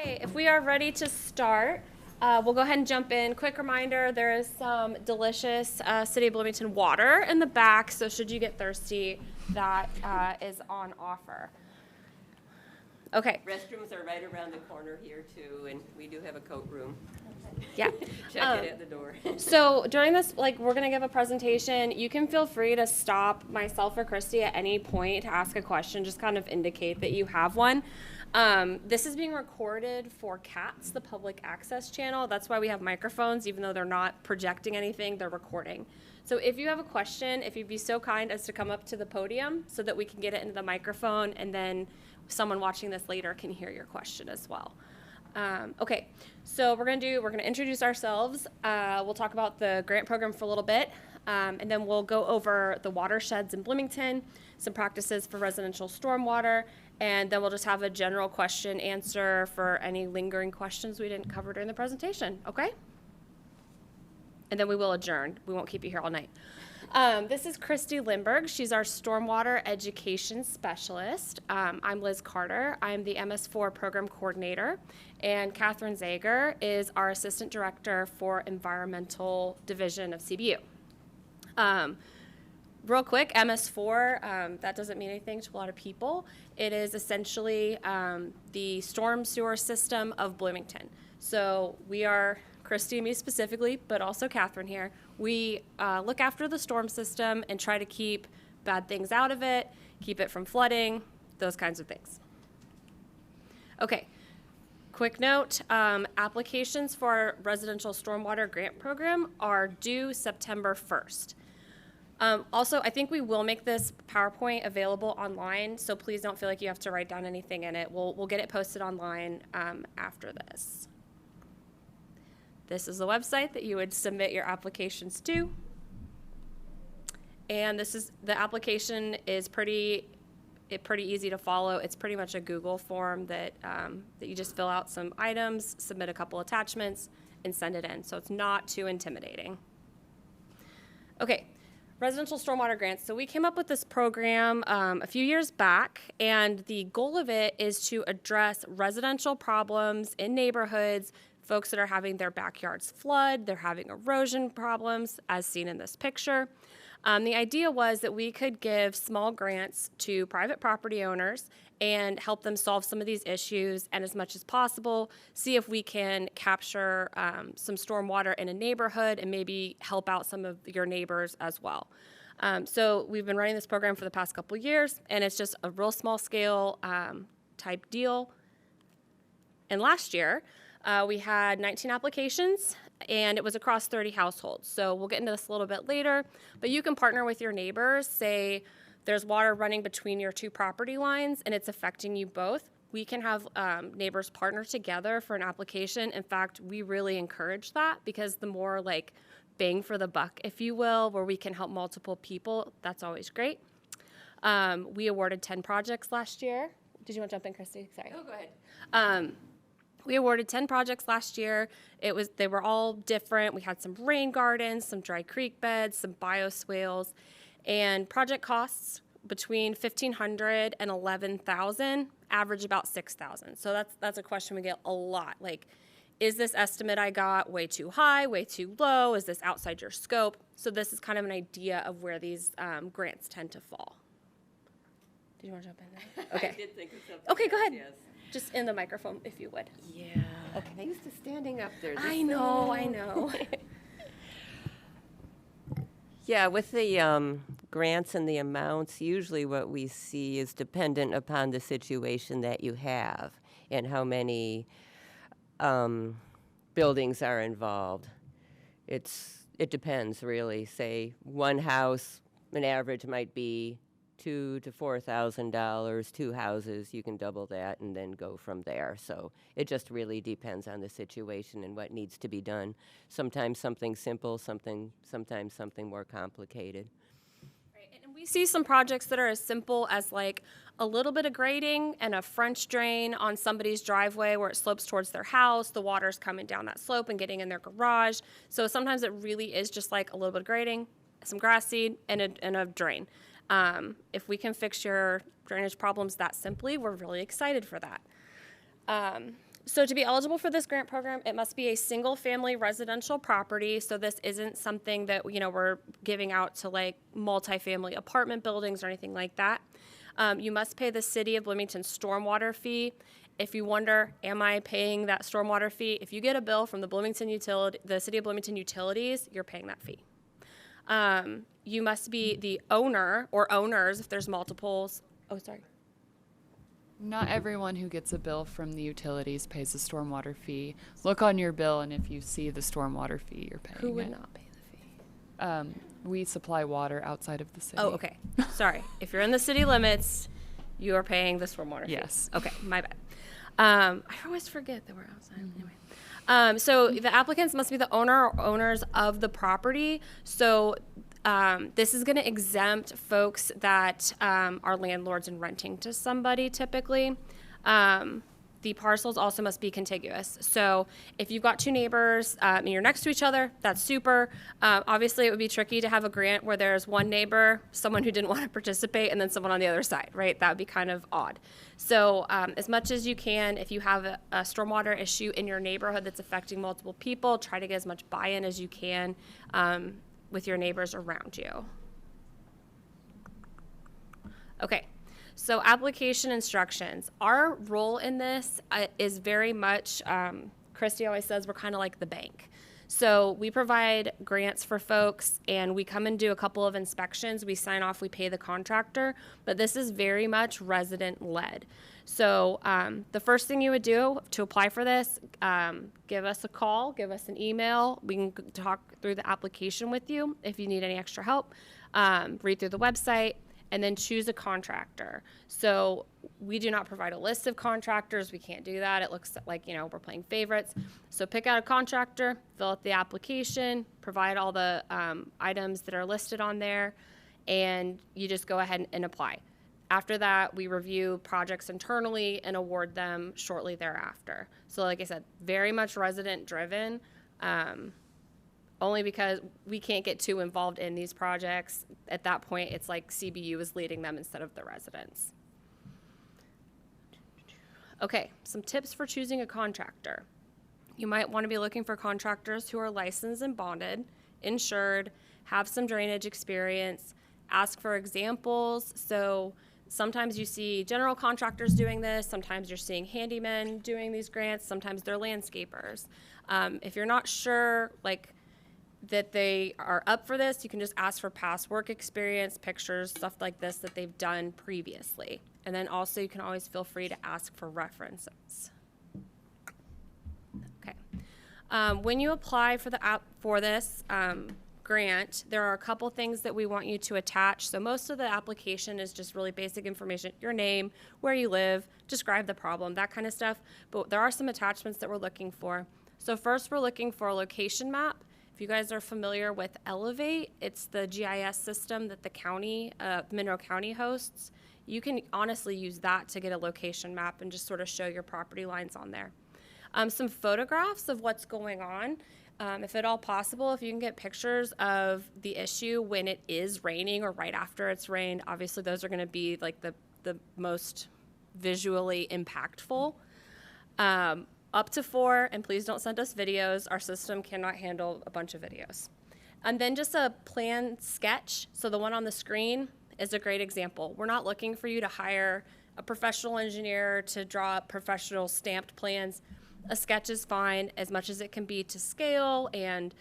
Okay, if we are ready to start, we'll go ahead and jump in. Quick reminder, there is some delicious City of Bloomington water in the back, so should you get thirsty, that is on offer. Okay. Restrooms are right around the corner here too, and we do have a coat room. Yeah. Check it at the door. So during this, we're going to give a presentation. You can feel free to stop myself or Christy at any point to ask a question, just kind of indicate that you have one. This is being recorded for CATS, the public access channel. That's why we have microphones, even though they're not projecting anything, they're recording. So if you have a question, if you'd be so kind as to come up to the podium so that we can get it into the microphone, and then someone watching this later can hear your question as well. Okay, so we're gonna introduce ourselves. We'll talk about the grant program for a little bit, and then we'll go over the watersheds in Bloomington, some practices for residential stormwater, and then we'll just have a general question answer for any lingering questions we didn't cover during the presentation, okay? And then we will adjourn. We won't keep you here all night. This is Christy Lindberg. She's our Stormwater Education Specialist. I'm Liz Carter. I'm the MS4 Program Coordinator. And Catherine Zager is our Assistant Director for Environmental Division of CBU. Real quick, MS4, that doesn't mean anything to a lot of people. It is essentially the storm sewer system of Bloomington. So we are, Christy and me specifically, but also Catherine here, we look after the storm system and try to keep bad things out of it, keep it from flooding, those kinds of things. Okay, quick note, applications for our residential stormwater grant program are due September 1st. Also, I think we will make this PowerPoint available online, so please don't feel like you have to write down anything in it. We'll get it posted online after this. This is the website that you would submit your applications to. And the application is pretty easy to follow. It's pretty much a Google form that you just fill out some items, submit a couple attachments, and send it in. So it's not too intimidating. Okay. Residential stormwater grants. So we came up with this program a few years back, and the goal of it is to address residential problems in neighborhoods, folks that are having their backyards flood, they're having erosion problems, as seen in this picture. The idea was that we could give small grants to private property owners and help them solve some of these issues, and as much as possible, see if we can capture some stormwater in a neighborhood and maybe help out some of your neighbors as well. So we've been running this program for the past couple years, and it's just a real small scale type deal. And last year, we had 19 applications, and it was across 30 households. So we'll get into this a little bit later, but you can partner with your neighbors. Say there's water running between your two property lines and it's affecting you both. We can have neighbors partner together for an application. In fact, we really encourage that, because the more bang for the buck, if you will, where we can help multiple people, that's always great. We awarded 10 projects last year. Did you want to jump in, Christy? Sorry. Oh, go ahead. We awarded 10 projects last year. They were all different. We had some rain gardens, some dry creek beds, some bioswales, and project costs between $1,500 and $11,000, average about $6,000. So that's a question we get a lot. Is this estimate I got way too high, way too low? Is this outside your scope? So this is kind of an idea of where these grants tend to fall. Did you want to jump in there? Okay. I did think of something. Okay, go ahead. Yes. Just in the microphone, if you would. Yeah. Okay. I used to standing up there. I know. Yeah, with the grants and the amounts, usually what we see is dependent upon the situation that you have and how many buildings are involved. It depends, really. Say one house, an average might be $2,000 to $4,000. 2 houses, you can double that and then go from there. So it just really depends on the situation and what needs to be done. Sometimes something simple, sometimes something more complicated. Right. And we see some projects that are as simple as a little bit of grading and a French drain on somebody's driveway where it slopes towards their house. The water's coming down that slope and getting in their garage. So sometimes it really is just a little bit of grading, some grass seed, and a drain. If we can fix your drainage problems that simply, we're really excited for that. So to be eligible for this grant program, it must be a single-family residential property. So this isn't something that, we're giving out to like multifamily apartment buildings or anything like that. You must pay the City of Bloomington stormwater fee. If you wonder, am I paying that stormwater fee? If you get a bill from the City of Bloomington Utilities, you're paying that fee. You must be the owner or owners if there's multiples. Oh, sorry. Not everyone who gets a bill from the utilities pays a stormwater fee. Look on your bill, and if you see the stormwater fee, you're paying Who would it. not pay the fee? We supply water outside of the city. Oh, okay. Sorry. If you're in the city limits, you are paying the stormwater fee. Yes. Okay, my bad. I always forget that we're outside. Anyway. So the applicants must be the owner or owners of the property. So this is going to exempt folks that are landlords and renting to somebody typically. The parcels also must be contiguous. So if you've got two neighbors and you're next to each other, that's super. Obviously, it would be tricky to have a grant where there's one neighbor, someone who didn't want to participate, and then someone on the other side, right? That would be kind of odd. So as much as you can, if you have a stormwater issue in your neighborhood that's affecting multiple people, try to get as much buy-in as you can with your neighbors around you. Okay. So application instructions. Our role in this is very much, Christy always says we're kind of like the bank. So we provide grants for folks and we come and do a couple of inspections. We sign off, we pay the contractor, but this is very much resident led. So the first thing you would do to apply for this, give us a call, give us an email. We can talk through the application with you if you need any extra help. Read through the website. And then choose a contractor. So we do not provide a list of contractors. We can't do that. It looks like, we're playing favorites. So pick out a contractor, fill out the application, provide all the items that are listed on there, and you just go ahead and apply. After that, we review projects internally and award them shortly thereafter. So like I said, very much resident driven. Only because we can't get too involved in these projects. At that point, it's like CBU is leading them instead of the residents. Okay, some tips for choosing a contractor. You might want to be looking for contractors who are licensed and bonded, insured, have some drainage experience, ask for examples. So sometimes you see general contractors doing this, sometimes you're seeing handymen doing these grants, sometimes they're landscapers. If you're not sure, that they are up for this, you can just ask for past work experience, pictures, stuff like this that they've done previously. And then also you can always feel free to ask for references. Okay. When you apply for this grant, there are a couple things that we want you to attach. So most of the application is just really basic information, your name, where you live, describe the problem, that kind of stuff. But there are some attachments that we're looking for. So first we're looking for a location map. If you guys are familiar with Elevate, it's the GIS system that the county, Monroe County hosts. You can honestly use that to get a location map and just sort of show your property lines on there. Some photographs of what's going on. If at all possible, if you can get pictures of the issue when it is raining or right after it's rained, obviously those are going to be like the most visually impactful. Up to 4, and please don't send us videos. Our system cannot handle a bunch of videos. And then just a plan sketch. So the one on the screen is a great example. We're not looking for you to hire a professional engineer to draw up professional stamped plans. A sketch is fine as much as it can be to scale and,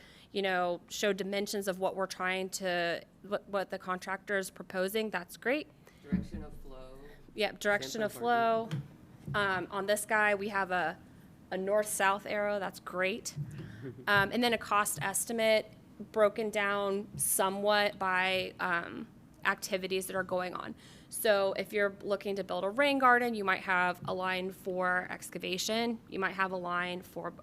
show dimensions of what we're trying to, what the contractor is proposing. That's great. Direction of flow. Yep, direction of flow. On this guy, we have a north-south arrow. That's great. And then a cost estimate broken down somewhat by activities that are going on. So if you're looking to build a rain garden, you might have a line for excavation. You might have a line for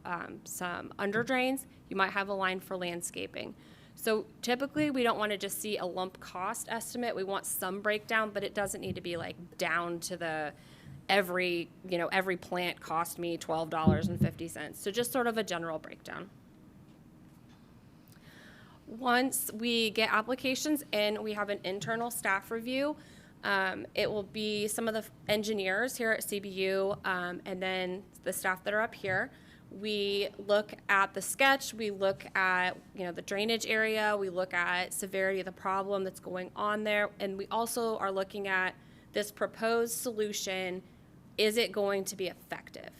some under drains. You might have a line for landscaping. So typically we don't want to just see a lump cost estimate. We want some breakdown, but it doesn't need to be down to the every plant cost me $12.50. So just sort of a general breakdown. Once we get applications in, we have an internal staff review. It will be some of the engineers here at CBU and then the staff that are up here. We look at the sketch, we look at, the drainage area, we look at severity of the problem that's going on there, and we also are looking at this proposed solution, is it going to be effective?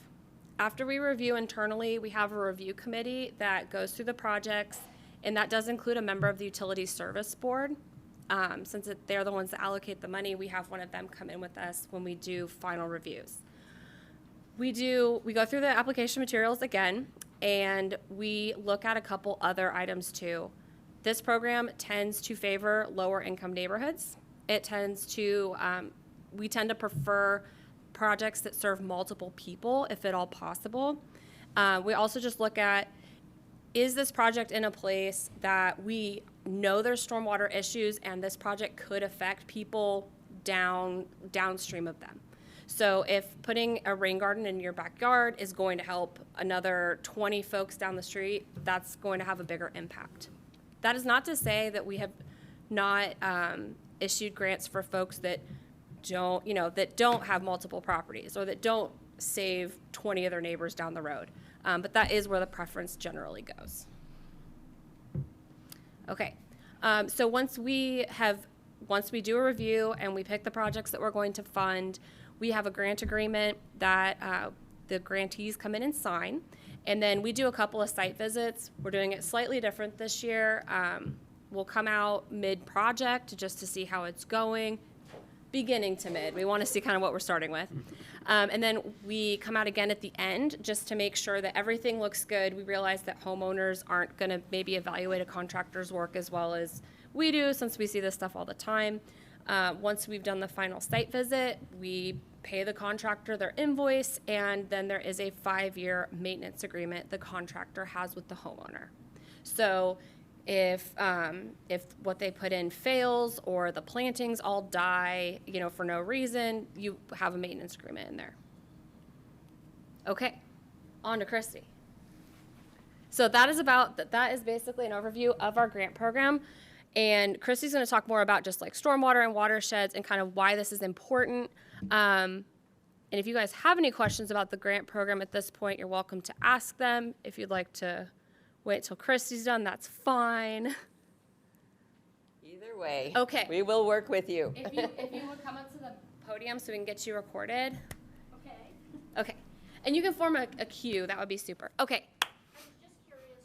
After we review internally, we have a review committee that goes through the projects, and that does include a member of the Utility Service Board. Since they're the ones that allocate the money, we have one of them come in with us when we do final reviews. We go through the application materials again, and we look at a couple other items too. This program tends to favor lower income neighborhoods. We tend to prefer projects that serve multiple people, if at all possible. We also just look at, is this project in a place that we know there's stormwater issues and this project could affect people downstream of them? So if putting a rain garden in your backyard is going to help another 20 folks down the street, that's going to have a bigger impact. That is not to say that we have not issued grants for folks that don't have multiple properties or that don't save 20 of their neighbors down the road. But that is where the preference generally goes. Okay, so once we do a review and we pick the projects that we're going to fund, we have a grant agreement that the grantees come in and sign, and then we do a couple of site visits. We're doing it slightly different this year. We'll come out mid-project just to see how it's going, beginning to mid. We want to see kind of what we're starting with. And then we come out again at the end just to make sure that everything looks good. We realize that homeowners aren't going to maybe evaluate a contractor's work as well as we do, since we see this stuff all the time. Once we've done the final site visit, we pay the contractor their invoice, and then there is a 5-year maintenance agreement the contractor has with the homeowner. So if what they put in fails or the plantings all die, for no reason, you have a maintenance agreement in there. Okay, on to Christy. So that is basically an overview of our grant program. And Christy's going to talk more about just like stormwater and watersheds and kind of why this is important. And if you guys have any questions about the grant program at this point, you're welcome to ask them. If you'd like to wait till Christy's done, that's fine. Either way. Okay. We will work with you. If you would come up to the podium so we can get you recorded. Okay. And you can form a queue. That would be super. Okay.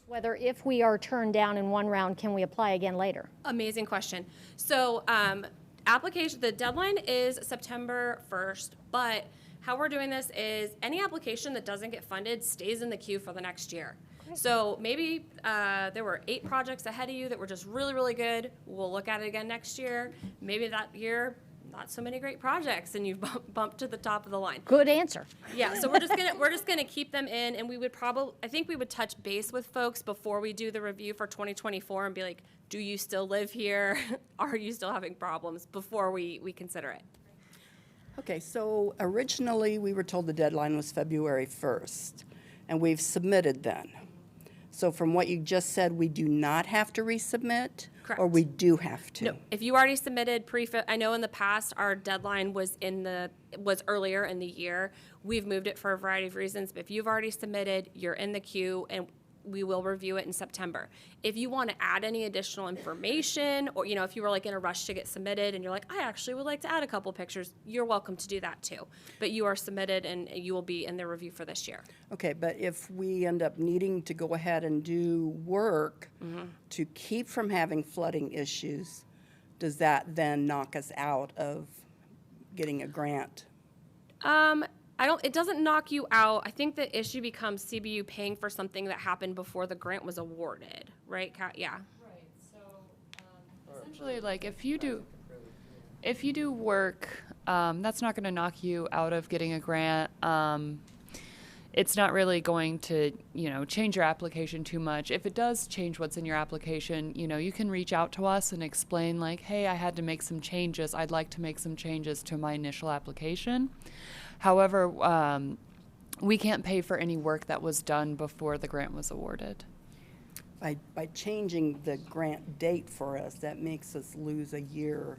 Whether if we are turned down in one round, can we apply again later? Amazing question. So the deadline is September 1st, but how we're doing this is any application that doesn't get funded stays in the queue for the next year. Great. So maybe there were 8 projects ahead of you that were just really, really good. We'll look at it again next year. Maybe that year, not so many great projects, and you've bumped to the top of the line. Good answer. Yeah, so we're just gonna keep them in, and I think we would touch base with folks before we do the review for 2024 and be like, do you still live here? Are you still having problems before we consider it? Okay, so originally we were told the deadline was February 1st, and we've submitted then. So from what you just said, we do not have to resubmit? Correct. Or we do have to? No, if you already submitted I know in the past our deadline was earlier in the year. We've moved it for a variety of reasons, but if you've already submitted, you're in the queue, and we will review it in September. If you want to add any additional information, or if you were like in a rush to get submitted and you're like, I actually would like to add a couple pictures, you're welcome to do that too. But you are submitted and you will be in the review for this year. Okay, but if we end up needing to go ahead and do work to keep from having flooding issues, does that then knock us out of getting a grant? It doesn't knock you out. I think the issue becomes CBU paying for something that happened before the grant was awarded, right, Kat? Yeah. Right. So essentially, like if you do work, that's not going to knock you out of getting a grant. It's not really going to, change your application too much. If it does change what's in your application, you can reach out to us and explain like, hey, I had to make some changes. I'd like to make some changes to my initial application. However, we can't pay for any work that was done before the grant was awarded. By changing the grant date for us, that makes us lose a year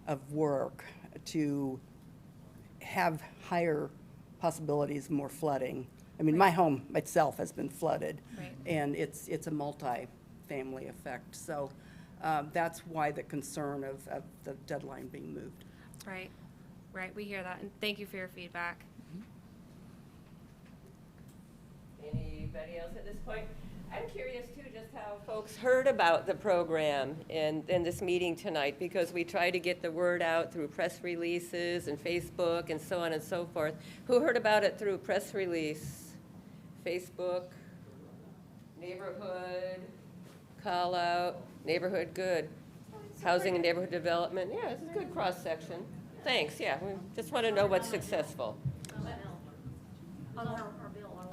of work to have higher possibilities of more flooding. I mean, my home itself has been flooded. Right. And it's a multi-family effect. So that's why the concern of the deadline being moved. Right, right, we hear that, and thank you for your feedback. Anybody else at this point? I'm curious too, just how folks heard about the program in this meeting tonight, because we try to get the word out through press releases and Facebook and so on and so forth. Who heard about it through press release? Facebook, neighborhood, call out, neighborhood, good. Housing and neighborhood development, yeah, it's a good cross-section. Thanks, yeah, we just want to know what's successful.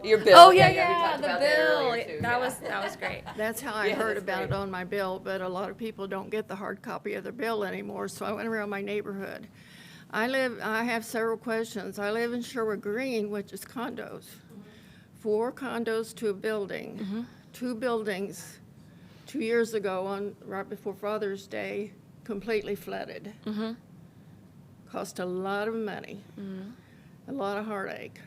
Your bill. Oh, we yeah, talked the about that bill, earlier, too, that yeah. was great. That's how I Yeah, heard that's about it great. on my bill, but a lot of people don't get the hard copy of their bill anymore, so I went around my neighborhood. I have several questions. I live in Sherwood Green, which is condos. 4 condos to a building. 2 buildings 2 years ago, right before Father's Day, completely flooded. Cost a lot of money, a lot of heartache.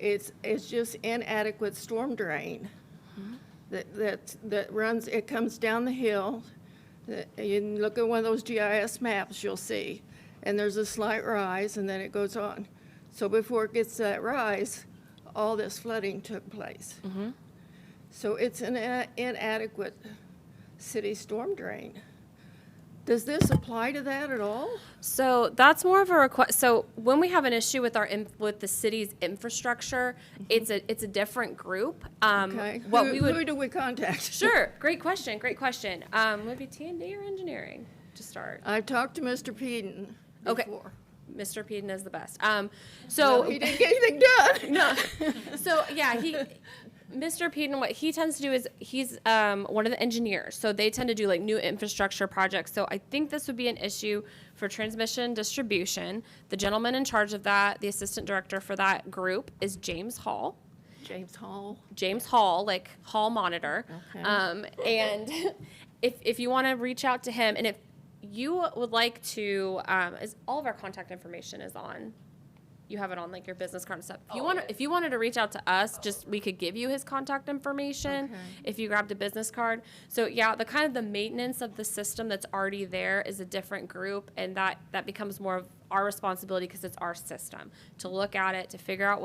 It's just inadequate storm drain that runs, it comes down the hill. You look at one of those GIS maps, you'll see. And there's a slight rise, and then it goes on. So before it gets to that rise, all this flooding took place. So it's an inadequate city storm drain. Does this apply to that at all? So that's more of a request. So when we have an issue with with the city's infrastructure, it's a different group. Okay. What Who, we would who do we contact? Sure, great question, great question. Would be T&D or engineering to start? I've talked to Mr. Peden Okay. before. Mr. Peden is the best. So he didn't get anything done. No. So yeah, Mr. Peden, what he tends to do is he's one of the engineers, so they tend to do like new infrastructure projects. So I think this would be an issue for transmission distribution. The gentleman in charge of that, the assistant director for that group, is James Hall. James Hall. James Hall, like Hall Monitor. Okay. And if you want to reach out to him, and if you would like to, all of our contact information is on. You have it on like your business card and stuff. If you wanted to reach out to us, we could give you his contact information Okay. if you grabbed a business card. So yeah, the maintenance of the system that's already there is a different group, and that becomes more of our responsibility because it's our system to look at it, to figure out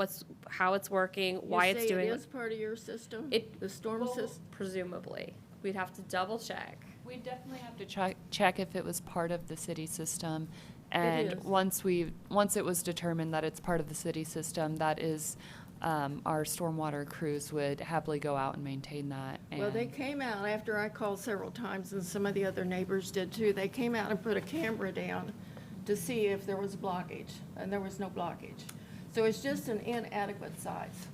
how it's working, why it's doing It it. is part of your system? It- The storm system? Presumably, we'd have to double check. We definitely have to check if it was part of the city system. And is. once it was determined that it's part of the city system, that is, our stormwater crews would happily go out and maintain that. Well, they and- came out after I called several times, and some of the other neighbors did too. They came out and put a camera down to see if there was blockage, and there was no blockage. So it's just an inadequate size.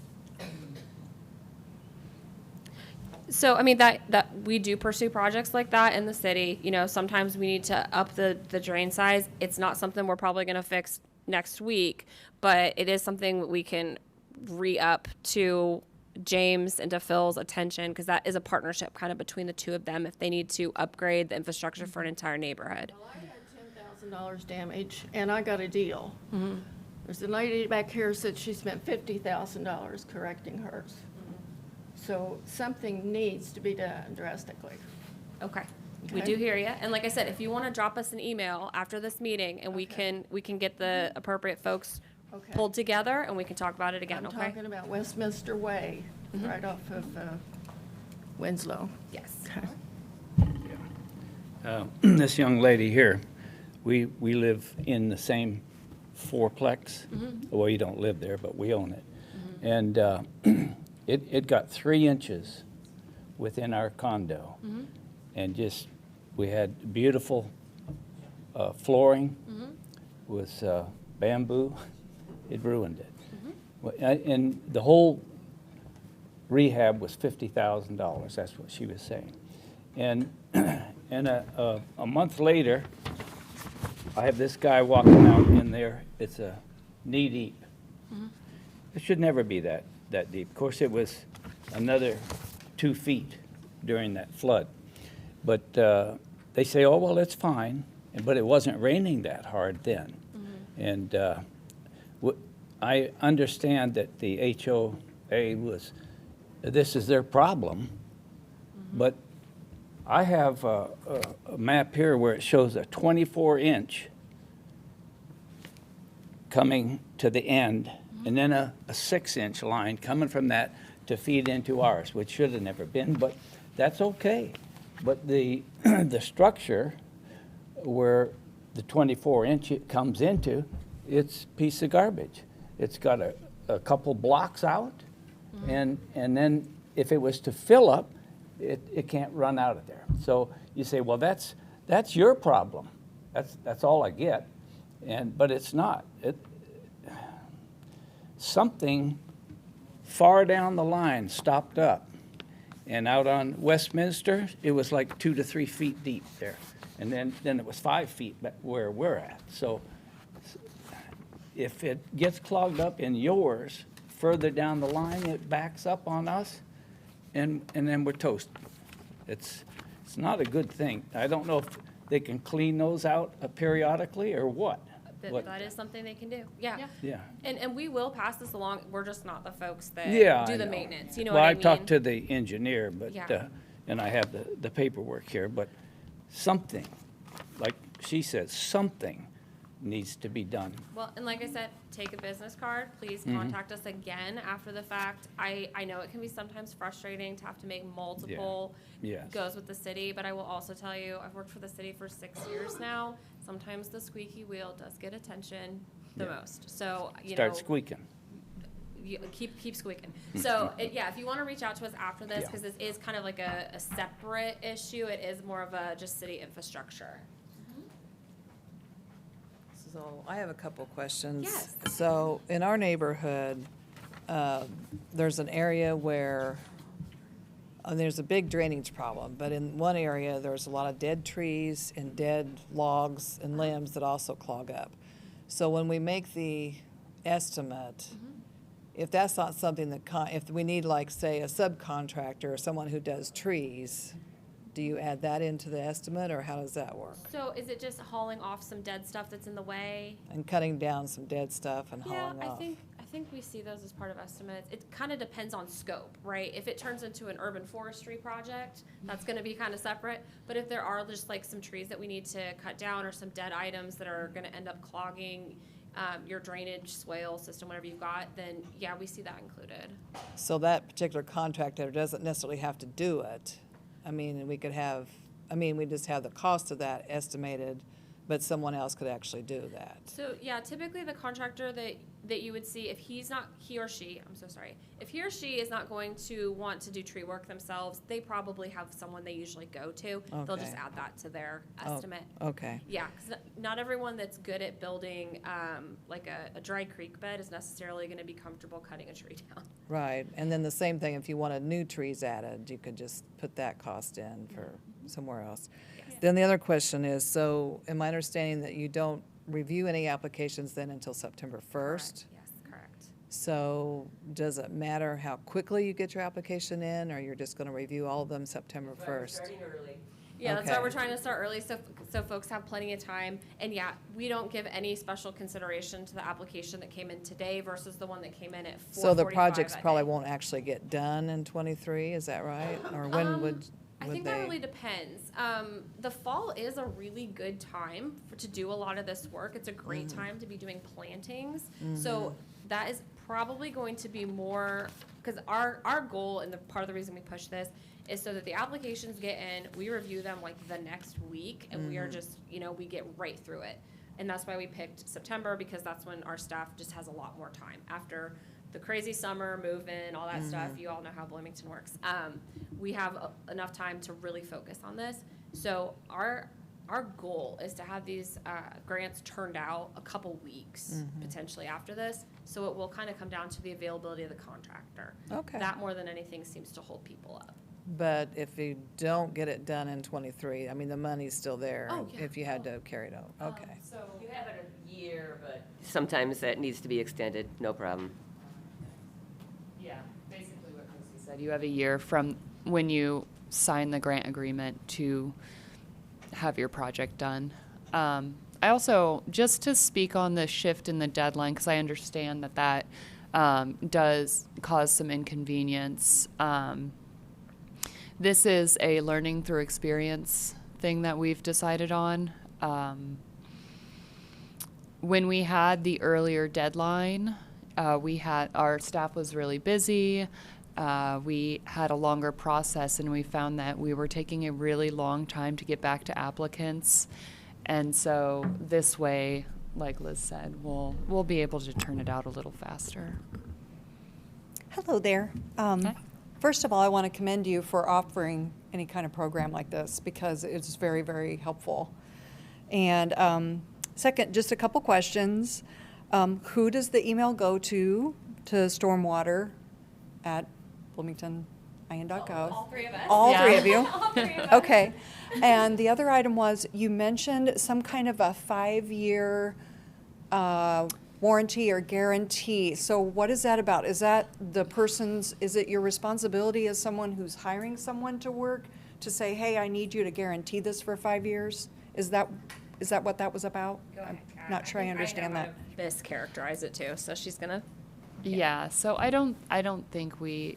So, I mean, that we do pursue projects like that in the city. You know, sometimes we need to up the drain size. It's not something we're probably going to fix next week, but it is something we can re-up to James and to Phil's attention, because that is a partnership kind of between the two of them if they need to upgrade the infrastructure for an entire neighborhood. Well, I had $10,000 damage, and I got a deal. There's a lady back here said she spent $50,000 correcting hers. So something needs to be done drastically. Okay. We Okay. do hear you. And like I said, if you want to drop us an email after this meeting, and we can get the appropriate folks Okay. pulled together, and we can talk about it again, I'm okay? talking about Westminster Way, right off of Winslow. Yes. Okay. This young lady here, we live in the same fourplex. Well, you don't live there, but we own it. And it got 3 inches within our condo. And we had beautiful flooring with bamboo. It ruined it. And the whole rehab was $50,000. That's what she was saying. And a month later, I have this guy walking out in there. It's a knee deep. It should never be that deep. Of course, it was another 2 feet during that flood. But they say, oh, well, it's fine. But it wasn't raining that hard then. And I understand that the HOA this is their problem, but I have a map here where it shows a 24-inch coming to the end, and then a 6-inch line coming from that to feed into ours, which should have never been, but that's okay. But the structure where the 24-inch it comes into, it's a piece of garbage. It's got a couple blocks out, and then if it was to fill up, it can't run out of there. So you say, well, that's your problem. That's all I get, but it's not. Something far down the line stopped up, and out on Westminster, it was like 2 to 3 feet deep there, and then it was 5 feet back where we're at. So if it gets clogged up in yours, further down the line, it backs up on us, and then we're toast. It's not a good thing. I don't know if they can clean those out periodically or what. That is something they can do. Yeah. Yeah. And we will pass this along. We're just not the folks that Yeah, do I the know. maintenance. You know Well, what I I mean? talked to the engineer, but, Yeah. and I have the paperwork here, but something, like she says, something needs to be done. Well, and like I said, take a business card. Please Mm-hmm. contact us again after the fact. I know it can be sometimes frustrating to have to make multiple Yes. goes with the city, but I will also tell you, I've worked for the city for 6 years now. Sometimes the squeaky wheel does get attention the Yeah. most. So, Start squeaking. you keep squeaking. So, if you want to reach out to us after this, Yeah. because this is kind of like a separate issue, it is more of a just city infrastructure. So I have a couple questions. Yes. So in our neighborhood, there's an area where there's a big drainage problem, but in one area, there's a lot of dead trees and dead logs and limbs that also clog up. So when we make the estimate, if that's not something that, if we need like, say, a subcontractor or someone who does trees, do you add that into the estimate, or how does that work? So is it just hauling off some dead stuff that's in the way? And cutting down some dead stuff and Yeah, hauling I off? think we see those as part of estimates. It kind of depends on scope, right? If it turns into an urban forestry project, that's gonna be kind of separate. But if there are just like some trees that we need to cut down or some dead items that are gonna end up clogging your drainage, swale system, whatever you've got, then yeah, we see that included. So that particular contractor doesn't necessarily have to do it. I mean, we could have, we just have the cost of that estimated, but someone else could actually do that. So, yeah, typically the contractor that you would see, if he or she is not going to want to do tree work themselves, they probably have someone they usually go to. They'll just Okay. add that to their Oh, estimate. Okay, Yeah, because not everyone that's good at building like a dry creek bed is necessarily going to be comfortable cutting a tree down. right. And then the same thing, if you wanted new trees added, you could just put that cost in for somewhere else. Then the other question is, so am I understanding that you don't review any applications then until September 1st? Yes, correct. So does it matter how quickly you get your application in, or you're just going to review all of them September 1st? Yeah, that's why Okay. we're trying to start early, so folks have plenty of time. And yeah, we don't give any special consideration to the application that came in today versus the one that came in at 4:45 So the projects that probably day. won't actually get done in '23, is that right? Or when would I would think that they? really depends. The fall is a really good time to do a lot of this work. It's a great Mm-hmm. time to be doing plantings. So that is probably going to be more, because our goal and the part of the reason we push this is so that the applications get in, we review them like the next week, and we are Mm-hmm. just, we get right through it. And that's why we picked September, because that's when our staff just has a lot more time. After the crazy summer, move-in, all that stuff, you all know how Bloomington works. We have enough time to really focus on this. So our goal is to have these grants turned out a couple weeks, potentially after this. So it will kind of come down to the availability of the contractor. Okay. That more than anything seems to hold people up. But if you don't get it done in '23, the money's still there. Oh, yeah. If you had to carry it out, okay. You have it a year, but sometimes that needs to be extended, no problem. Yeah, basically what Christy said. You have a year from when you sign the grant agreement to have your project done. I also, just to speak on the shift in the deadline, because I understand that does cause some inconvenience. This is a learning through experience thing that we've decided on. When we had the earlier deadline, our staff was really busy. We had a longer process, and we found that we were taking a really long time to get back to applicants. And so this way, like Liz said, we'll be able to turn it out a little faster. Hello there. First of all, I want to commend you for offering any kind of program like this because it's very, very helpful. And second, just a couple questions. Who does the email go to Stormwater at bloomington.in.gov? All three of us. All Yeah. three of you? All three of us. Okay. And the other item was, you mentioned some kind of a 5-year warranty or guarantee. So what is that about? Is that is it your responsibility as someone who's hiring someone to work to say, hey, I need you to guarantee this for 5 years? Is that what that was about? I'm not sure I understand that. Mischaracterize it too, so she's gonna. Yeah, so I don't think we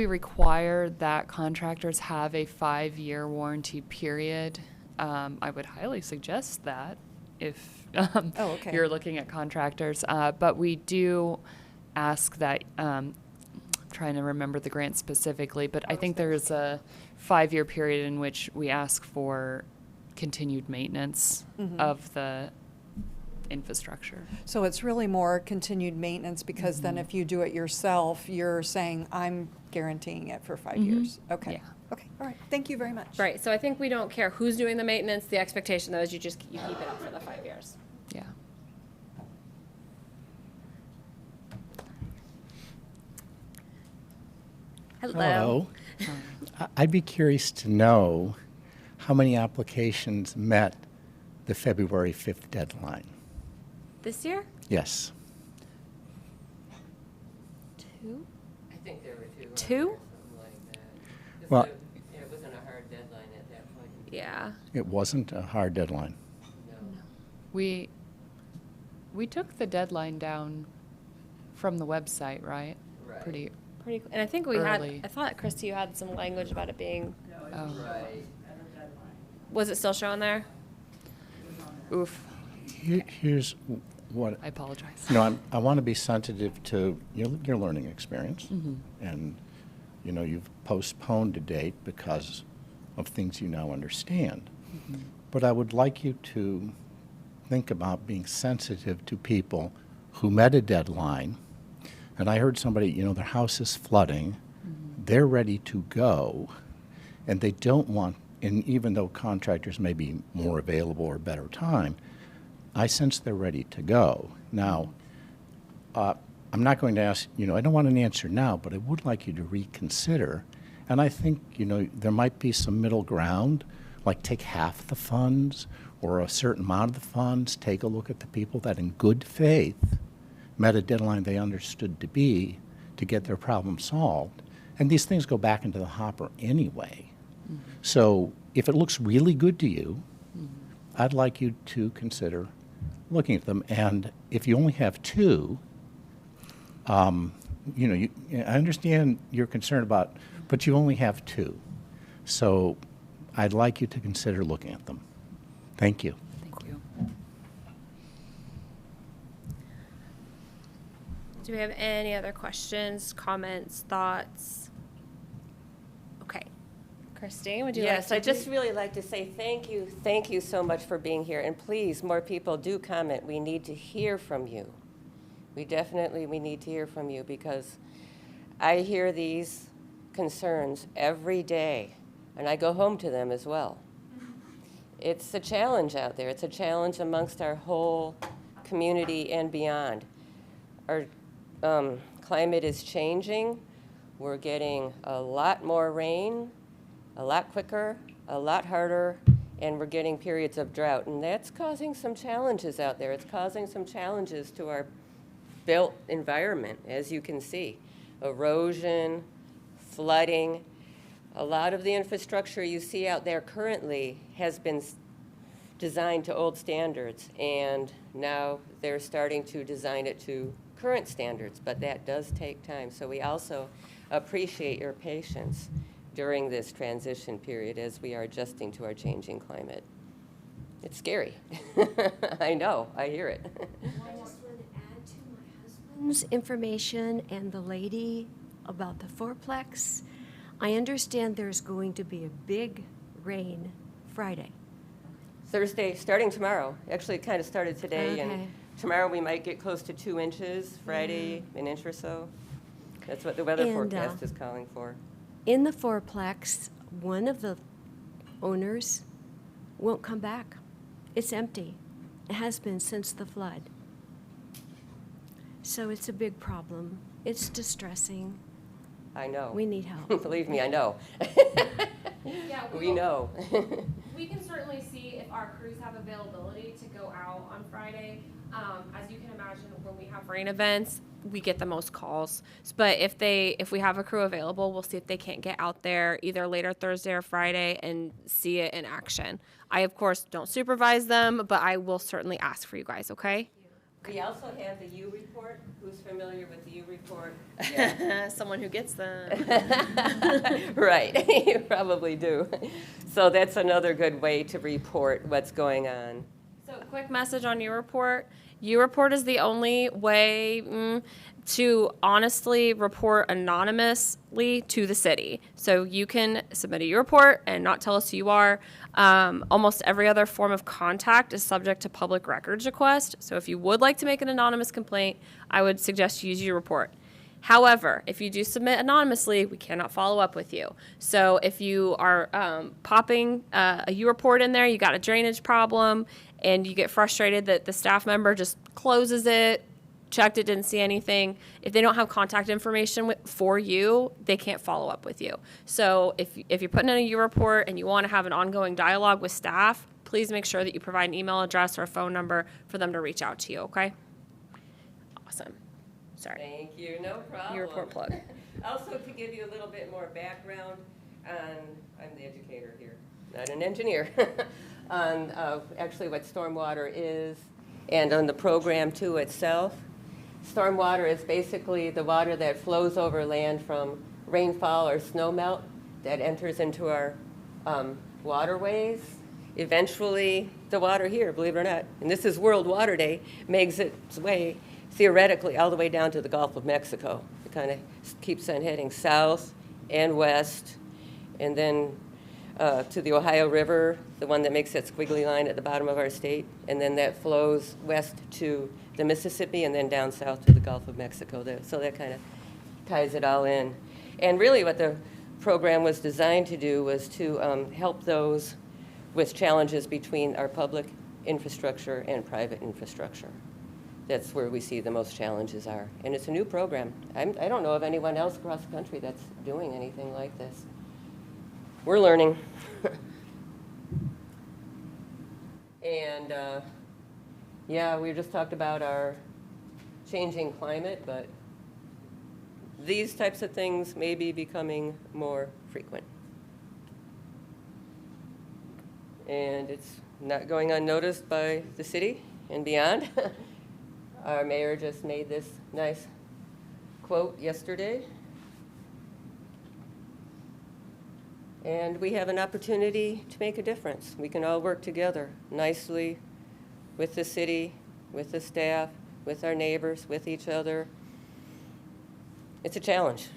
require that contractors have a 5-year warranty period. I would highly suggest that if okay. you're looking at contractors, but we do ask that. Trying to remember the grant specifically, but I think there's a 5-year period in which we ask for continued maintenance of the infrastructure. So it's really more continued maintenance because then if you do it yourself, you're saying, I'm guaranteeing it for 5 years. Okay. Yeah. Okay. All right. Thank you very much. Right, so I think we don't care who's doing the maintenance. The expectation though is you keep it up for the 5 years. Yeah. Hello. I'd be curious to know how many applications met the February 5th deadline. This year? Yes. 2? I think there were 2. 2? Something like that. Well- It wasn't a hard deadline at that point. Yeah. It wasn't a hard deadline. No. We took the deadline down from the website, right? Right. Pretty. And I think I Early. thought, Christy, you had some language about it being, Oh. Right. was it still showing there? Oof. Here's what, I apologize. I want to be sensitive to your learning experience. And, you've postponed a date because of things you now understand. But I would like you to think about being sensitive to people who met a deadline. And I heard somebody, their house is flooding, they're ready to go, and they don't want, and even though contractors may be more available or better time, I sense they're ready to go. Now, I'm not going to ask, I don't want an answer now, but I would like you to reconsider. And I think, there might be some middle ground, like take half the funds or a certain amount of the funds, take a look at the people that in good faith met a deadline they understood to be to get their problem solved. And these things go back into the hopper anyway. So if it looks really good to you, I'd like you to consider looking at them. And if you only have 2, I understand your concern about, but you only have 2. So I'd like you to consider looking at them. Thank you. Thank you. Do we have any other questions, comments, thoughts? Okay. Christine, would you like Yes, to? I'd just really like to say thank you so much for being here. And please, more people do comment. We need to hear from you. We need to hear from you because I hear these concerns every day, and I go home to them as well. It's a challenge out there. It's a challenge amongst our whole community and beyond. Our climate is changing. We're getting a lot more rain, a lot quicker, a lot harder, and we're getting periods of drought. And that's causing some challenges out there. It's causing some challenges to our built environment, as you can see. Erosion, flooding. A lot of the infrastructure you see out there currently has been designed to old standards, and now they're starting to design it to current standards, but that does take time. So we also appreciate your patience during this transition period as we are adjusting to our changing climate. It's scary. I know, I hear it. I just want to add to my husband's information and the lady about the fourplex. I understand there's going to be a big rain Friday. Thursday, starting tomorrow. Actually, it kind of started today, Okay. and tomorrow we might get close to 2 inches. Friday, an inch or so. That's what the weather And, forecast is calling for. In the fourplex, one of the owners won't come back. It's empty. It has been since the flood. So it's a big problem. It's distressing. I know. We need help. Believe me, I know. Yeah, We know. We can certainly see if our crews have availability to go out on Friday. As you can imagine, when we have rain events, we get the most calls. But if we have a crew available, we'll see if they can't get out there either later Thursday or Friday and see it in action. I, of course, don't supervise them, but I will certainly ask for you guys, okay? We also have the U report. Who's familiar with the U report? Someone who gets them. Right, you probably do. So that's another good way to report what's going on. So, quick message on your report. Your report is the only way to honestly report anonymously to the city. So you can submit a your report and not tell us who you are. Almost every other form of contact is subject to public records request. So if you would like to make an anonymous complaint, I would suggest you use your report. However, if you do submit anonymously, we cannot follow up with you. So if you are popping a U report in there, you got a drainage problem, and you get frustrated that the staff member just closes it, checked it, didn't see anything. If they don't have contact information for you, they can't follow up with you. So if you're putting in a U report and you want to have an ongoing dialogue with staff, please make sure that you provide an email address or a phone number for them to reach out to you, okay? Awesome. Sorry. Thank you, no problem. Your report plug. Also, to give you a little bit more background on, I'm the educator here, not an engineer, on actually what stormwater is and on the program too itself. Stormwater is basically the water that flows over land from rainfall or snowmelt that enters into our waterways. Eventually, the water here, believe it or not, and this is World Water Day, makes its way theoretically all the way down to the Gulf of Mexico. It kind of keeps on heading south and west, and then to the Ohio River, the one that makes that squiggly line at the bottom of our state, and then that flows west to the Mississippi and then down south to the Gulf of Mexico. So that kind of ties it all in. And really what the program was designed to do was to help those with challenges between our public infrastructure and private infrastructure. That's where we see the most challenges are. And it's a new program. I don't know of anyone else across the country that's doing anything like this. We're learning. And yeah, we just talked about our changing climate, but these types of things may be becoming more frequent. And it's not going unnoticed by the city and beyond. Our mayor just made this nice quote yesterday. And we have an opportunity to make a difference. We can all work together nicely with the city, with the staff, with our neighbors, with each other. It's a challenge,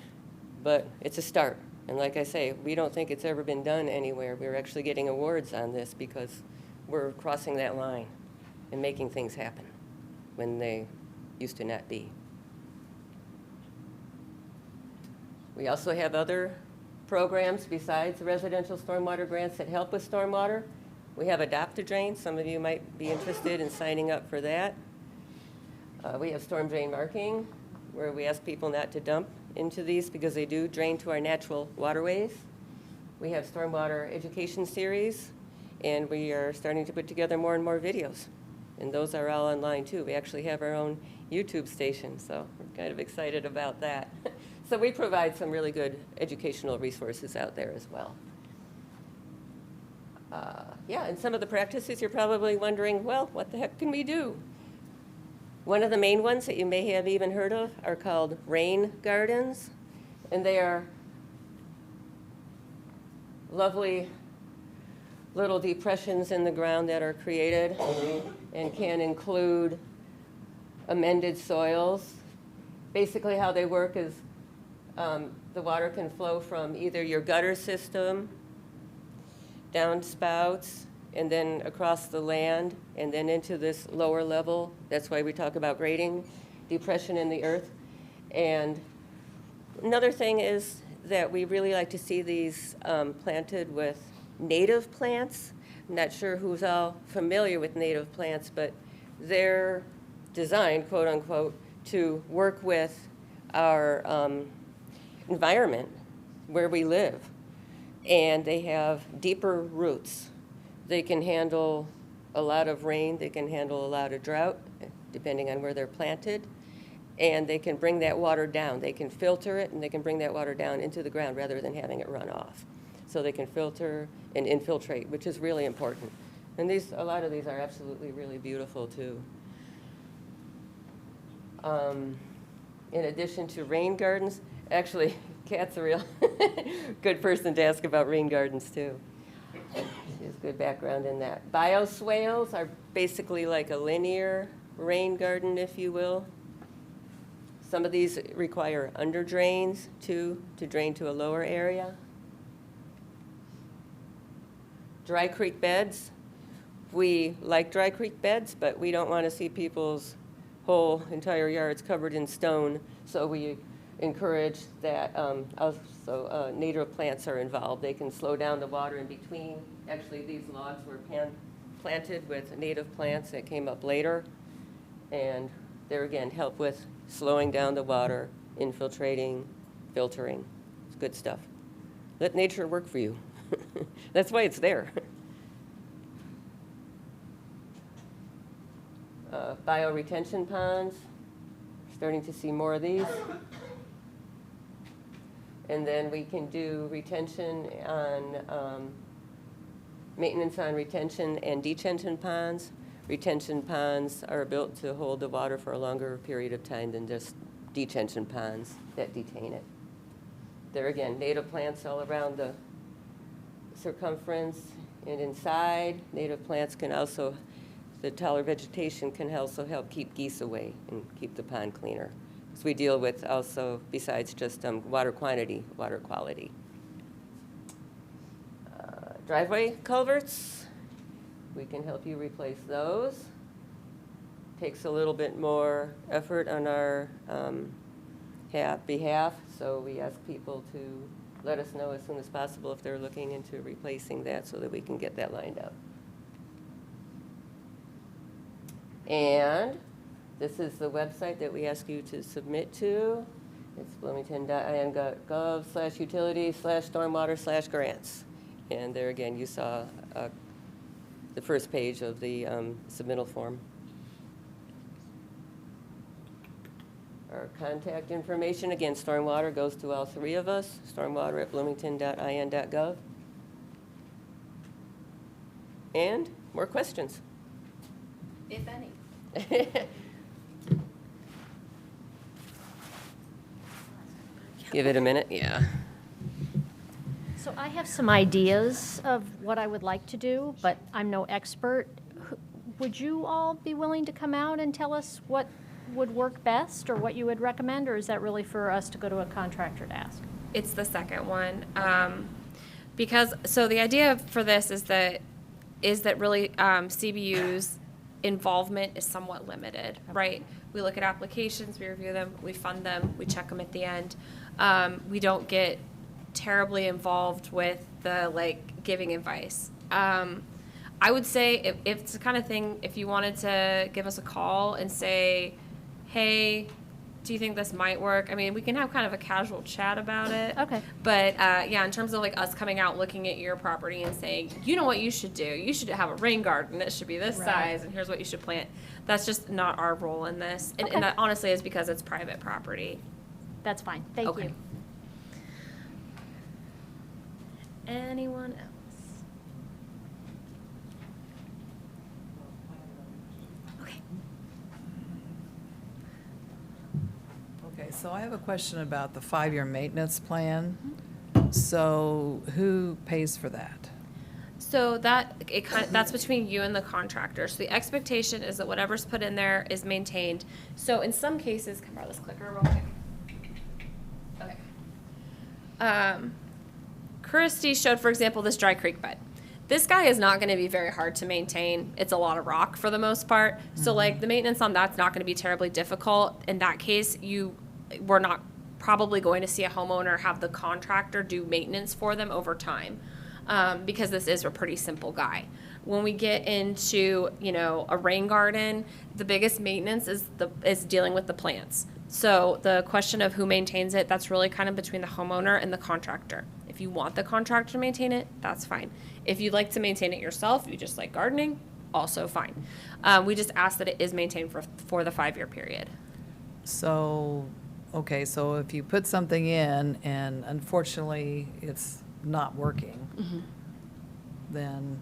but it's a start. And like I say, we don't think it's ever been done anywhere. We're actually getting awards on this because we're crossing that line and making things happen when they used to not be. We also have other programs besides the residential stormwater grants that help with stormwater. We have Adopt a Drain. Some of you might be interested in signing up for that. We have storm drain marking, where we ask people not to dump into these because they do drain to our natural waterways. We have stormwater education series, and we are starting to put together more and more videos. And those are all online too. We actually have our own YouTube station, so we're kind of excited about that. So we provide some really good educational resources out there as well. Yeah, and some of the practices you're probably wondering, well, what the heck can we do? One of the main ones that you may have even heard of are called rain gardens, and they are lovely little depressions in the ground that are created and can include amended soils. Basically how they work is the water can flow from either your gutter system, downspouts, and then across the land, and then into this lower level. That's why we talk about grading, depression in the earth. And another thing is that we really like to see these planted with native plants. I'm not sure who's all familiar with native plants, but they're designed, quote unquote, to work with our environment where we live. And they have deeper roots. They can handle a lot of rain, they can handle a lot of drought, depending on where they're planted. And they can bring that water down. They can filter it and they can bring that water down into the ground rather than having it run off. So they can filter and infiltrate, which is really important. And a lot of these are absolutely really beautiful too. In addition to rain gardens, actually, Kat's a real good person to ask about rain gardens too. She has good background in that. Bioswales are basically like a linear rain garden, if you will. Some of these require under drains too, to drain to a lower area. Dry creek beds. We like dry creek beds, but we don't want to see people's whole entire yards covered in stone, so we encourage that also native plants are involved. They can slow down the water in between. Actually, these logs were planted with native plants that came up later, and they're again help with slowing down the water, infiltrating, filtering. It's good stuff. Let nature work for you. That's why it's there. Bioretention ponds, starting to see more of these. And then we can do retention on, maintenance on retention and detention ponds. Retention ponds are built to hold the water for a longer period of time than just detention ponds that detain it. There again, native plants all around the circumference and inside. Native plants can also, the taller vegetation can also help keep geese away and keep the pond cleaner. So we deal with also, besides just water quantity, water quality. Driveway culverts, we can help you replace those. Takes a little bit more effort on our behalf, so we ask people to let us know as soon as possible if they're looking into replacing that so that we can get that lined up. And this is the website that we ask you to submit to. It's bloomington.in.gov/utilities/stormwater/grants. And there again, you saw the first page of the submittal form. Our contact information, again, stormwater goes to all three of us, stormwater@bloomington.in.gov. And more questions? If any. Give it a minute, yeah. So I have some ideas of what I would like to do, but I'm no expert. Would you all be willing to come out and tell us what would work best or what you would recommend, or is that really for us to go to a contractor to ask? It's the second one. So the idea for this is that really CBU's involvement is somewhat limited, right? We look at applications, we review them, we fund them, we check them at the end. We don't get terribly involved with the giving advice. I would say if it's the kind of thing, if you wanted to give us a call and say, hey, do you think this might work? I mean, we can have kind of a casual chat about it. Okay. But yeah, in terms of us coming out, looking at your property and saying, you know what you should do? You should have a rain garden. It should be this size, and here's what you should plant. That's just not our role in this. And that honestly is because it's private property. That's fine. Thank you. Anyone else? so I have a question about the 5-year maintenance plan. So who pays for that? So that's between you and the contractor. So the expectation is that whatever's put in there is maintained. So in some cases, can I borrow this clicker real quick? Okay. Christy showed, for example, this dry creek bed. This guy is not going to be very hard to maintain. It's a lot of rock for the most part. So like the maintenance on that's not going to be terribly difficult. In that case, we're not probably going to see a homeowner have the contractor do maintenance for them over time, because this is a pretty simple guy. When we get into, a rain garden, the biggest maintenance is dealing with the plants. So the question of who maintains it, that's really kind of between the homeowner and the contractor. If you want the contractor to maintain it, that's fine. If you'd like to maintain it yourself, you just like gardening, also fine. We just ask that it is maintained for the 5-year period. So, okay, so if you put something in and unfortunately it's not working, then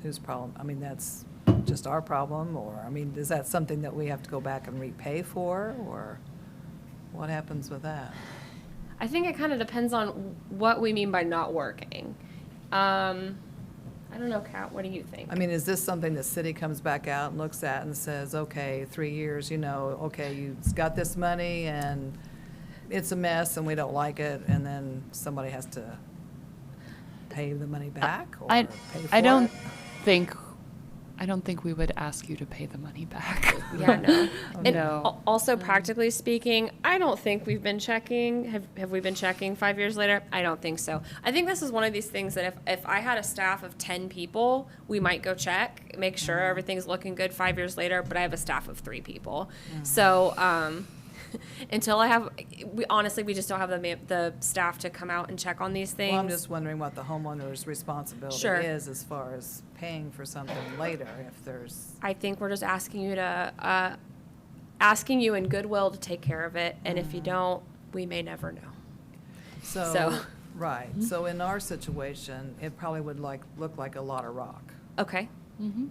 whose problem? I mean, that's just our problem, or, I mean, is that something that we have to go back and repay for, or what happens with that? I think it kind of depends on what we mean by not working. I don't know, Kat, what do you think? I mean, is this something the city comes back out and looks at and says, okay, 3 years, okay, you've got this money and it's a mess and we don't like it, and then somebody has to pay the money back or pay for I don't it? I don't think we would ask you to pay the money back. Yeah, no. And No. also, practically speaking, I don't think we've been checking. Have we been checking 5 years later? I don't think so. I think this is one of these things that if I had a staff of 10 people, we might go check, make sure everything's looking good 5 years later, but I have a staff of 3 people. So until I have, we just don't have the staff to come out and check on these things. Well, I'm just wondering what the homeowner's responsibility Sure. is as far as paying for something later, if there's, I think we're just asking you in goodwill to take care of it, and if you don't, we may never know. so, right. So in our situation, it probably would look like a lot of rock. Okay.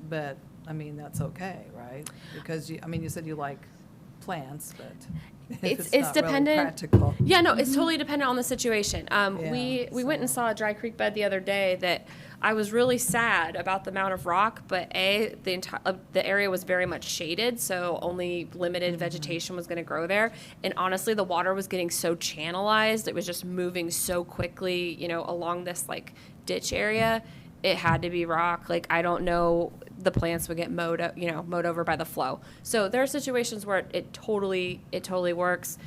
But, I mean, that's okay, right? Because you said you like plants, but if it's not really dependent. practical. Yeah, no, it's totally dependent on the situation. We Yeah, went and saw a dry creek bed the other day that I was really sad about the amount of rock, but the area was very much shaded, so only limited vegetation was going to grow there. And honestly, the water was getting so channelized; it was just moving so quickly, along this like ditch area. It had to be rock. Like, I don't know, the plants would get mowed over by the flow. So there are situations where it totally works.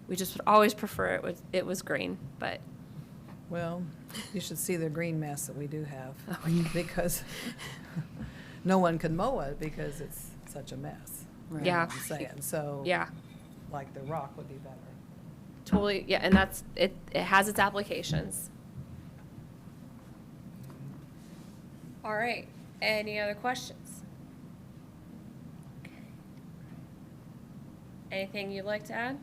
We just would always prefer it was green, but Well, you should see the green mess that we do have, because no one can mow it because it's such a mess. Right. Yeah. I'm saying, so. yeah, Like the rock would be better. totally. Yeah, and that's it. It has its applications. All right. Any other questions? Anything you'd like to add?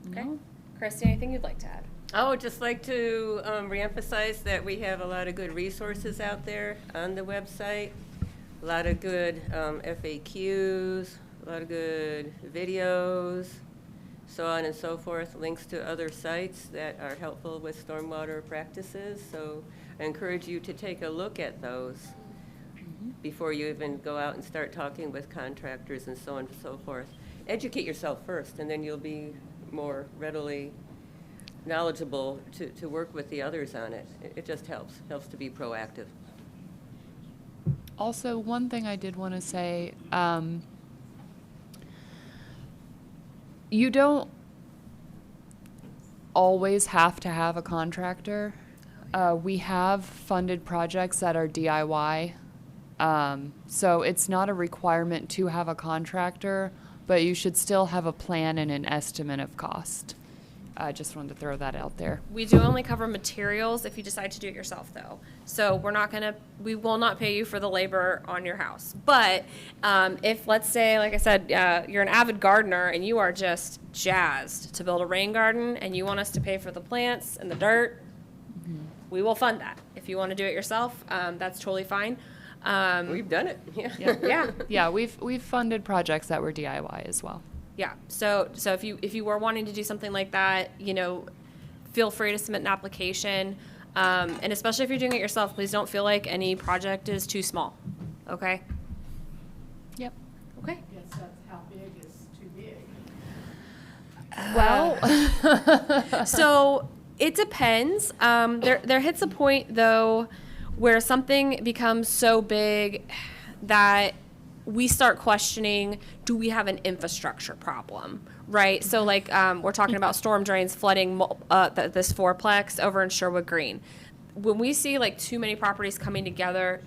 Okay. No. Christy, anything you'd like to add? I would just like to reemphasize that we have a lot of good resources out there on the website, a lot of good FAQs, a lot of good videos, so on and so forth, links to other sites that are helpful with stormwater practices. So I encourage you to take a look at those before you even go out and start talking with contractors and so on and so forth. Educate yourself first, and then you'll be more readily knowledgeable to work with the others on it. It just helps to be proactive. Also, one thing I did want to say, you don't always have to have a contractor. We have funded projects that are DIY. So it's not a requirement to have a contractor, but you should still have a plan and an estimate of cost. I just wanted to throw that out there. We do only cover materials if you decide to do it yourself, though. So we will not pay you for the labor on your house. But if, let's say, like I said, you're an avid gardener and you are just jazzed to build a rain garden and you want us to pay for the plants and the dirt, we will fund that. If you want to do it yourself, that's totally fine. We've done it, yeah. Yeah. Yeah, we've funded projects that were DIY as well. Yeah, so if you were wanting to do something like that, you know, feel free to submit an application. And especially if you're doing it yourself, please don't feel like any project is too small, okay? Yep. Okay. How big is too big? Well, so it depends. There hits a point though where something becomes so big that we start questioning, do we have an infrastructure problem, right? So like we're talking about storm drains flooding this fourplex over in Sherwood Green. When we see like too many properties coming together,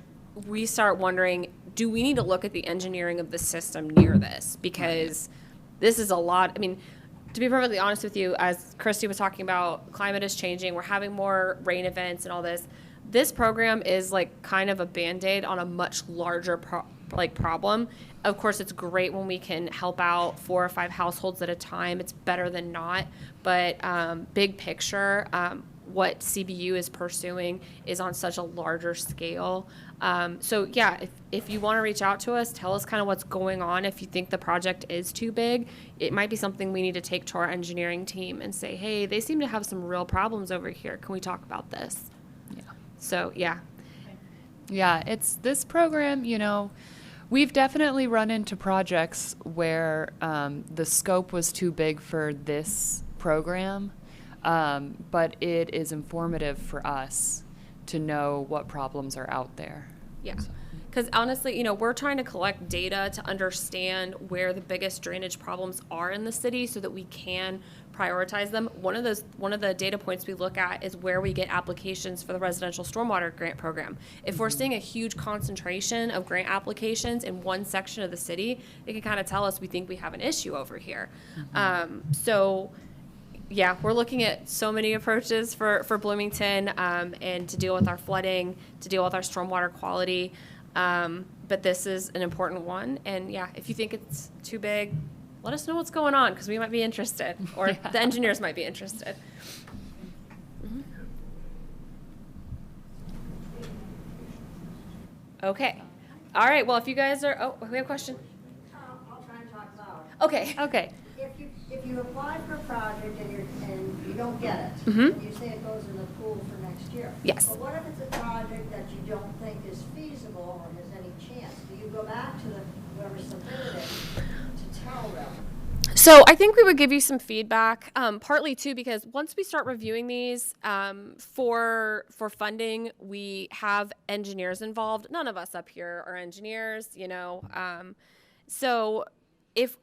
we start wondering, do we need to look at the engineering of the system near this? Because this is a lot. I mean, to be perfectly honest with you, as Christy was talking about, climate is changing. We're having more rain events and all this. This program is like kind of a Band-Aid on a much larger problem. Of course, it's great when we can help out 4 or 5 households at a time. It's better than not. But big picture, what CBU is pursuing is on such a larger scale. So yeah, if you want to reach out to us, tell us kind of what's going on. If you think the project is too big, it might be something we need to take to our engineering team and say, hey, they seem to have some real problems over here. Can we talk about this? Yeah. So yeah. Yeah, it's this program, you know, we've definitely run into projects where the scope was too big for this program, but it is informative for us to know what problems are out there. Yeah. Because honestly, you know, we're trying to collect data to understand where the biggest drainage problems are in the city so that we can prioritize them. One of the data points we look at is where we get applications for the residential stormwater grant program. If we're seeing a huge concentration of grant applications in one section of the city, it can kind of tell us we think we have an issue over here. So yeah, we're looking at so many approaches for Bloomington and to deal with our flooding, to deal with our stormwater quality. But this is an important one. And yeah, if you think it's too big, let us know what's going on because we might be interested or the engineers might be interested. Okay. All right. Well, if you guys are, oh, we have a question. I'll try and talk loud. Okay. Okay. If you apply for a project and you don't get it, Mhm. and you say it goes in the pool for next year. Yes. But what if it's a project that you don't think is feasible or has any chance? Do you go back to whoever submitted it to tell them? So I think we would give you some feedback, partly too, because once we start reviewing these for funding, we have engineers involved. None of us up here are engineers, you know. So if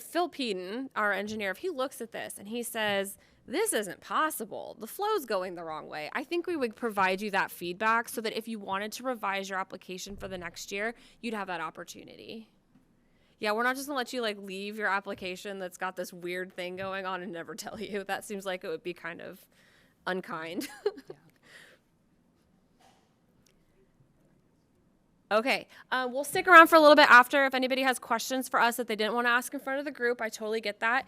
Phil Peden, our engineer, if he looks at this and he says, this isn't possible, the flow's going the wrong way, I think we would provide you that feedback so that if you wanted to revise your application for the next year, you'd have that opportunity. Yeah, we're not just gonna let you like leave your application that's got this weird thing going on and never tell you. That seems like it would be kind of unkind. Okay, we'll stick around for a little bit after if anybody has questions for us that they didn't want to ask in front of the group. I totally get that.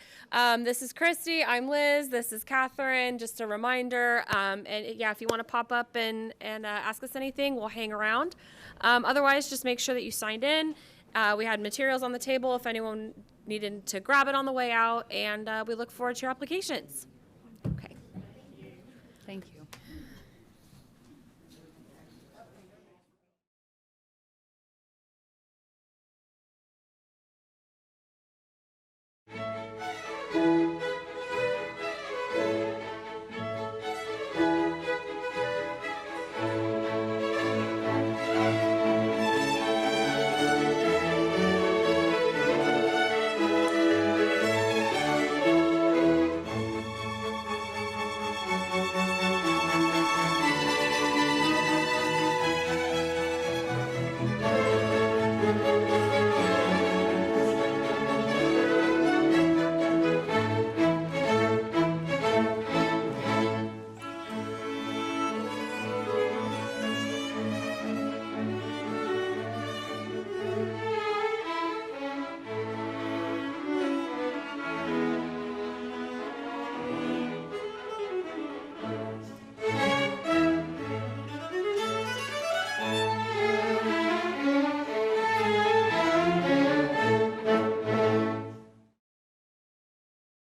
This is Christy, I'm Liz, this is Catherine, just a reminder. And yeah, if you want to pop up and ask us anything, we'll hang around. Otherwise, just make sure that you signed in. We had materials on the table if anyone needed to grab it on the way out, and we look forward to your applications. Okay. Thank you.